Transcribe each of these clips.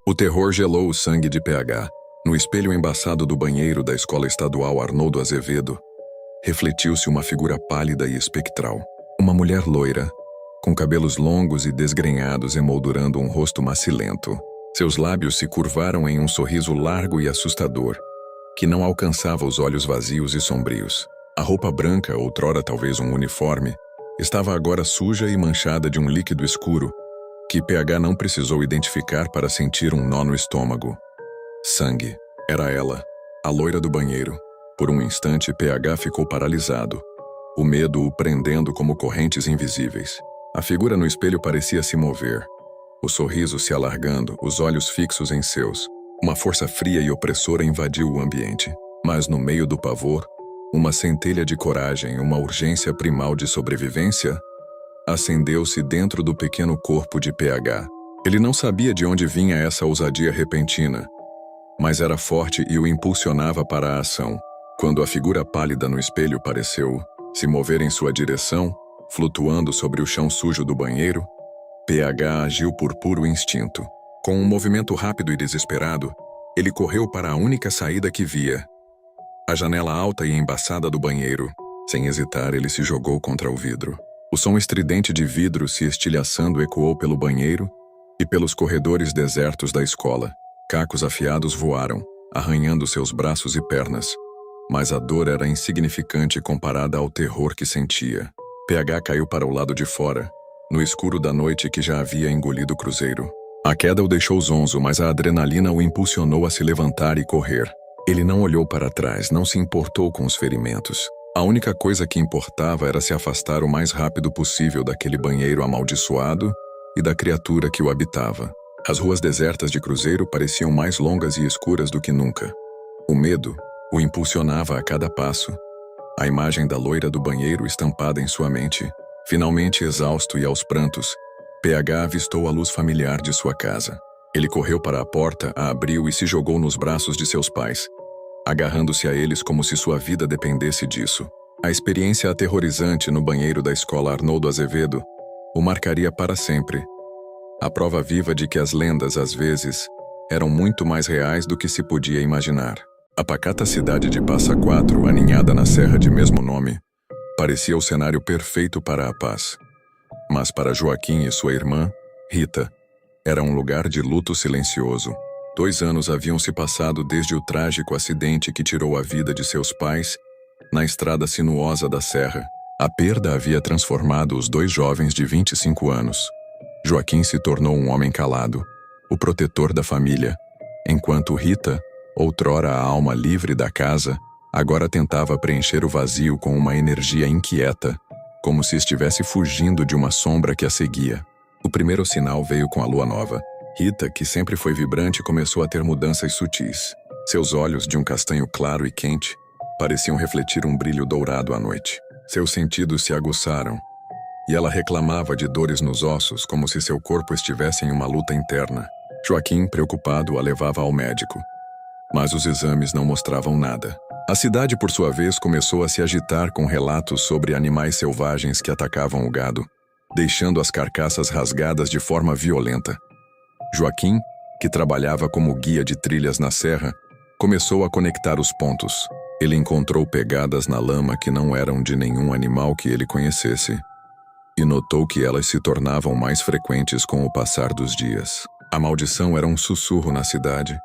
O terror gelou o sangue de PH. No espelho embaçado do banheiro da Escola Estadual Arnoldo Azevedo, refletiu-se uma figura pálida e espectral. Uma mulher loira, com cabelos longos e desgrenhados emoldurando um rosto macilento. Seus lábios se curvaram em um sorriso largo e assustador, que não alcançava os olhos vazios e sombrios. A roupa branca, outrora talvez um uniforme, estava agora suja e manchada de um líquido escuro, que PH não precisou identificar para sentir um nó no estômago. Sangue. Era ela, a loira do banheiro. Por um instante, PH ficou paralisado, o medo o prendendo como correntes invisíveis. A figura no espelho parecia se mover, o sorriso se alargando, os olhos fixos em seus. Uma força fria e opressora invadiu o ambiente. Mas no meio do pavor, uma centelha de coragem, uma urgência primal de sobrevivência, acendeu-se dentro do pequeno corpo de PH. Ele não sabia de onde vinha essa ousadia repentina, mas era forte e o impulsionava para a ação. Quando a figura pálida no espelho pareceu se mover em sua direção, flutuando sobre o chão sujo do banheiro, PH agiu por puro instinto. Com um movimento rápido e desesperado, ele correu para a única saída que via, a janela alta e embaçada do banheiro. Sem hesitar, ele se jogou contra o vidro. O som estridente de vidro se estilhaçando ecoou pelo banheiro e pelos corredores desertos da escola. Cacos afiados voaram, arranhando seus braços e pernas, mas a dor era insignificante comparada ao terror que sentia. PH caiu para o lado de fora, no escuro da noite que já havia engolido o cruzeiro. A queda o deixou zonzo, mas a adrenalina o impulsionou a se levantar e correr. Ele não olhou para trás, não se importou com os ferimentos. A única coisa que importava era se afastar o mais rápido possível daquele banheiro amaldiçoado e da criatura que o habitava. As ruas desertas de Cruzeiro pareciam mais longas e escuras do que nunca. O medo o impulsionava a cada passo. A imagem da loira do banheiro estampada em sua mente. Finalmente exausto e aos prantos, PH avistou a luz familiar de sua casa. Ele correu para a porta, a abriu e se jogou nos braços de seus pais, agarrando-se a eles como se sua vida dependesse disso. A experiência aterrorizante no banheiro da Escola Arnoldo Azevedo o marcaria para sempre. A prova viva de que as lendas, às vezes, eram muito mais reais do que se podia imaginar. A pacata cidade de Passa Quatro, aninhada na serra de mesmo nome, parecia o cenário perfeito para a paz. Mas para Joaquim e sua irmã, Rita, era um lugar de luto silencioso. 2 anos haviam se passado desde o trágico acidente que tirou a vida de seus pais na estrada sinuosa da serra. A perda havia transformado os 2 jovens de 25 anos. Joaquim se tornou um homem calado, o protetor da família, enquanto Rita, outrora a alma livre da casa, agora tentava preencher o vazio com uma energia inquieta, como se estivesse fugindo de uma sombra que a seguia. O primeiro sinal veio com a lua nova. Rita, que sempre foi vibrante, começou a ter mudanças sutis. Seus olhos, de um castanho claro e quente, pareciam refletir um brilho dourado à noite. Seus sentidos se aguçaram, e ela reclamava de dores nos ossos, como se seu corpo estivesse em uma luta interna. Joaquim, preocupado, a levava ao médico. Mas os exames não mostravam nada. A cidade, por sua vez, começou a se agitar com relatos sobre animais selvagens que atacavam o gado, deixando as carcaças rasgadas de forma violenta. Joaquim, que trabalhava como guia de trilhas na serra, começou a conectar os pontos. Ele encontrou pegadas na lama que não eram de nenhum animal que ele conhecesse, e notou que elas se tornavam mais frequentes com o passar dos dias. A maldição era um sussurro na cidade,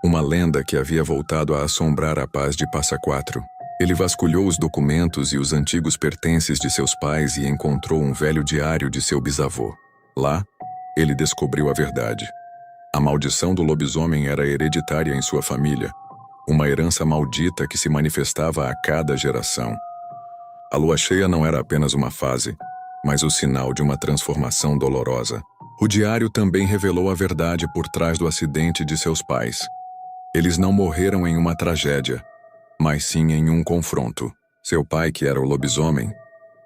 uma lenda que havia voltado a assombrar a paz de Passa Quatro. Ele vasculhou os documentos e os antigos pertences de seus pais e encontrou um velho diário de seu bisavô. Lá, ele descobriu a verdade. A maldição do lobisomem era hereditária em sua família, uma herança maldita que se manifestava a cada geração. A lua cheia não era apenas uma fase, mas o sinal de uma transformação dolorosa. O diário também revelou a verdade por trás do acidente de seus pais. Eles não morreram em uma tragédia, mas sim em um confronto. Seu pai, que era o lobisomem,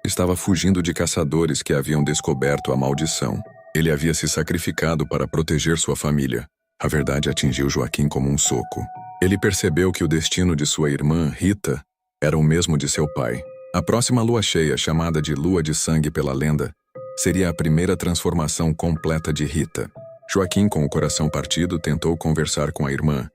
estava fugindo de caçadores que haviam descoberto a maldição. Ele havia se sacrificado para proteger sua família. A verdade atingiu Joaquim como um soco. Ele percebeu que o destino de sua irmã, Rita, era o mesmo de seu pai. A próxima lua cheia, chamada de Lua de Sangue pela lenda, seria a primeira transformação completa de Rita. Joaquim, com o coração partido, tentou conversar com a irmã,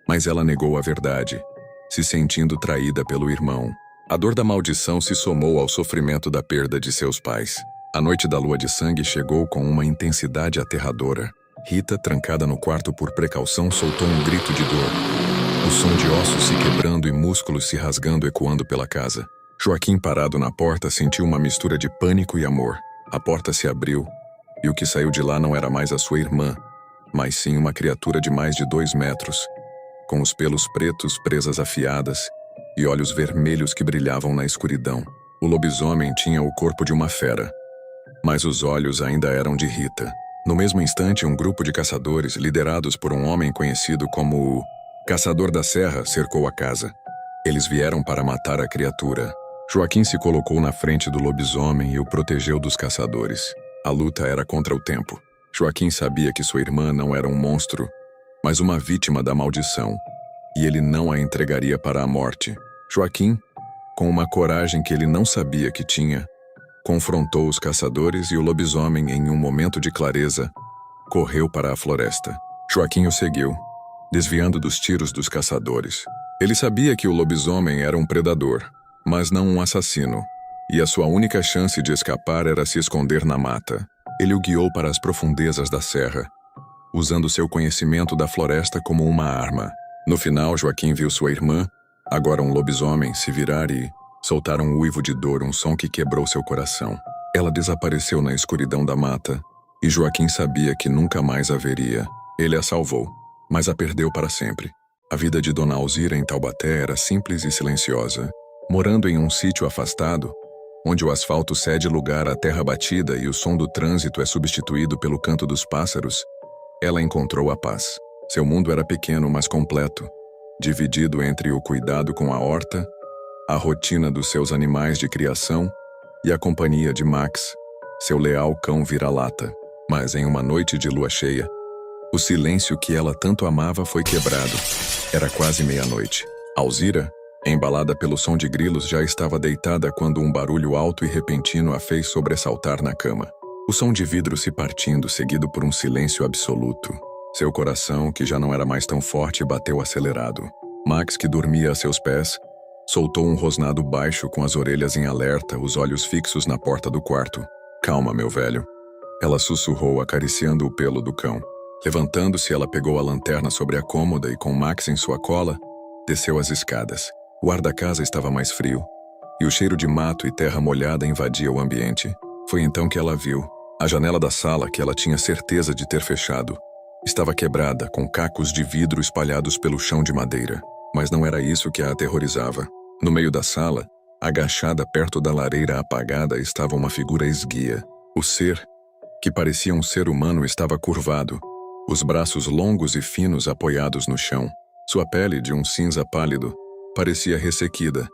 mas ela negou a verdade, se sentindo traída pelo irmão. A dor da maldição se somou ao sofrimento da perda de seus pais. A noite da lua de sangue chegou com uma intensidade aterradora. Rita, trancada no quarto por precaução, soltou um grito de dor. O som de ossos se quebrando e músculos se rasgando ecoando pela casa. Joaquim, parado na porta, sentiu uma mistura de pânico e amor. A porta se abriu, e o que saiu de lá não era mais a sua irmã, mas sim uma criatura de mais de 2 metros, com os pelos pretos, presas afiadas, e olhos vermelhos que brilhavam na escuridão. O lobisomem tinha o corpo de uma fera, mas os olhos ainda eram de Rita. No mesmo instante, um grupo de caçadores, liderados por um homem conhecido como o Caçador da Serra, cercou a casa. Eles vieram para matar a criatura. Joaquim se colocou na frente do lobisomem e o protegeu dos caçadores. A luta era contra o tempo. Joaquim sabia que sua irmã não era um monstro, mas uma vítima da maldição, e ele não a entregaria para a morte. Joaquim, com uma coragem que ele não sabia que tinha, confrontou os caçadores e o lobisomem, em um momento de clareza, correu para a floresta. Joaquim o seguiu, desviando dos tiros dos caçadores. Ele sabia que o lobisomem era um predador, mas não um assassino, e a sua única chance de escapar era se esconder na mata. Ele o guiou para as profundezas da serra, usando seu conhecimento da floresta como uma arma. No final, Joaquim viu sua irmã, agora um lobisomem, se virar e soltar um uivo de dor, um som que quebrou seu coração. Ela desapareceu na escuridão da mata, e Joaquim sabia que nunca mais a veria. Ele a salvou, mas a perdeu para sempre. A vida de Dona Alzira em Taubaté era simples e silenciosa. Morando em um sítio afastado, onde o asfalto cede lugar à terra batida e o som do trânsito é substituído pelo canto dos pássaros, ela encontrou a paz. Seu mundo era pequeno, mas completo, dividido entre o cuidado com a horta, a rotina dos seus animais de criação e a companhia de Max, seu leal cão vira-lata. Mas em uma noite de lua cheia, o silêncio que ela tanto amava foi quebrado. Era quase meia-noite. Alzira, embalada pelo som de grilos, já estava deitada quando um barulho alto e repentino a fez sobressaltar na cama. O som de vidro se partindo, seguido por um silêncio absoluto. Seu coração, que já não era mais tão forte, bateu acelerado. Max, que dormia a seus pés, soltou um rosnado baixo com as orelhas em alerta, os olhos fixos na porta do quarto. "Calma, meu velho." Ela sussurrou, acariciando o pelo do cão. Levantando-se, ela pegou a lanterna sobre a cômoda e, com Max em sua cola, desceu as escadas. O ar da casa estava mais frio, e o cheiro de mato e terra molhada invadia o ambiente. Foi então que ela viu. A janela da sala, que ela tinha certeza de ter fechado, estava quebrada, com cacos de vidro espalhados pelo chão de madeira. Mas não era isso que a aterrorizava. No meio da sala, agachada perto da lareira apagada, estava uma figura esguia. O ser, que parecia um ser humano, estava curvado, os braços longos e finos apoiados no chão. Sua pele, de um cinza pálido, parecia ressequida,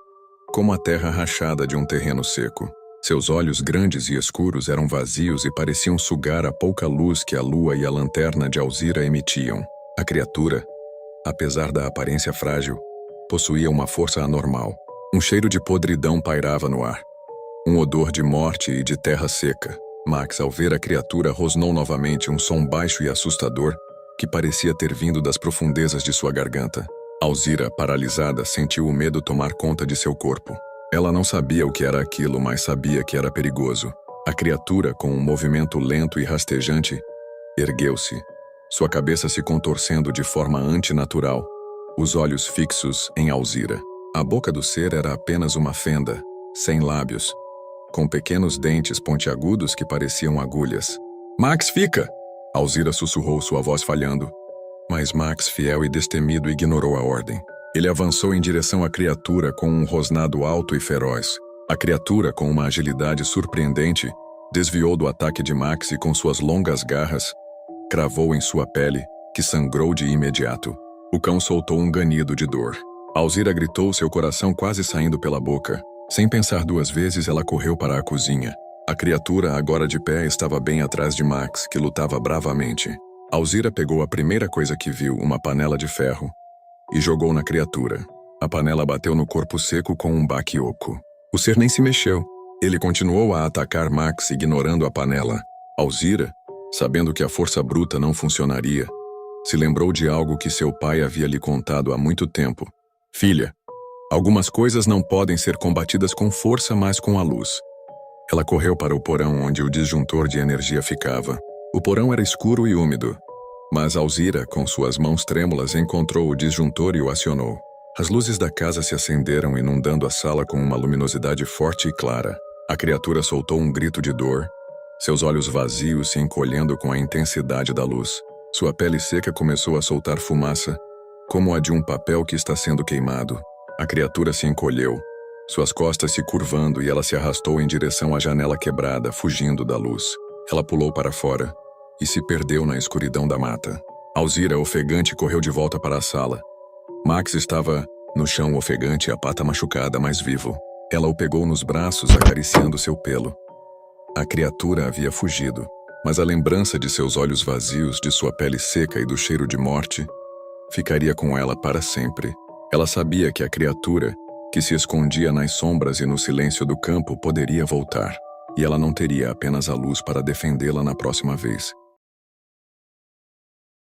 como a terra rachada de um terreno seco. Seus olhos grandes e escuros eram vazios e pareciam sugar a pouca luz que a lua e a lanterna de Alzira emitiam. A criatura, apesar da aparência frágil, possuía uma força anormal. Um cheiro de podridão pairava no ar, um odor de morte e de terra seca. Max, ao ver a criatura, rosnou novamente, um som baixo e assustador que parecia ter vindo das profundezas de sua garganta. Alzira, paralisada, sentiu o medo tomar conta de seu corpo. Ela não sabia o que era aquilo, mas sabia que era perigoso. A criatura, com um movimento lento e rastejante, ergueu-se, sua cabeça se contorcendo de forma antinatural, os olhos fixos em Alzira. A boca do ser era apenas uma fenda, sem lábios, com pequenos dentes pontiagudos que pareciam agulhas. "Max, fica!" Alzira sussurrou, sua voz falhando. Mas Max, fiel e destemido, ignorou a ordem. Ele avançou em direção à criatura com um rosnado alto e feroz. A criatura, com uma agilidade surpreendente, desviou do ataque de Max e, com suas longas garras, cravou em sua pele, que sangrou de imediato. O cão soltou um ganido de dor. Alzira gritou, seu coração quase saindo pela boca. Sem pensar 2 vezes, ela correu para a cozinha. A criatura, agora de pé, estava bem atrás de Max, que lutava bravamente. Alzira pegou a primeira coisa que viu, uma panela de ferro, e jogou na criatura. A panela bateu no corpo seco com um baque oco. O ser nem se mexeu. Ele continuou a atacar Max, ignorando a panela. Alzira, Sabendo que a força bruta não funcionaria, se lembrou de algo que seu pai havia lhe contado há muito tempo. Filha, algumas coisas não podem ser combatidas com força, mas com a luz. Ela correu para o porão onde o disjuntor de energia ficava. O porão era escuro e úmido, mas Alzira, com suas mãos trêmulas, encontrou o disjuntor e o acionou. As luzes da casa se acenderam, inundando a sala com uma luminosidade forte e clara. A criatura soltou um grito de dor, seus olhos vazios se encolhendo com a intensidade da luz. Sua pele seca começou a soltar fumaça, como a de um papel que está sendo queimado. A criatura se encolheu, suas costas se curvando, e ela se arrastou em direção à janela quebrada, fugindo da luz. Ela pulou para fora e se perdeu na escuridão da mata. Alzira, ofegante, correu de volta para a sala. Max estava no chão, ofegante, a pata machucada, mas vivo. Ela o pegou nos braços, acariciando seu pelo. A criatura havia fugido, mas a lembrança de seus olhos vazios, de sua pele seca e do cheiro de morte ficaria com ela para sempre. Ela sabia que a criatura, que se escondia nas sombras e no silêncio do campo, poderia voltar, e ela não teria apenas a luz para defendê-la na próxima vez.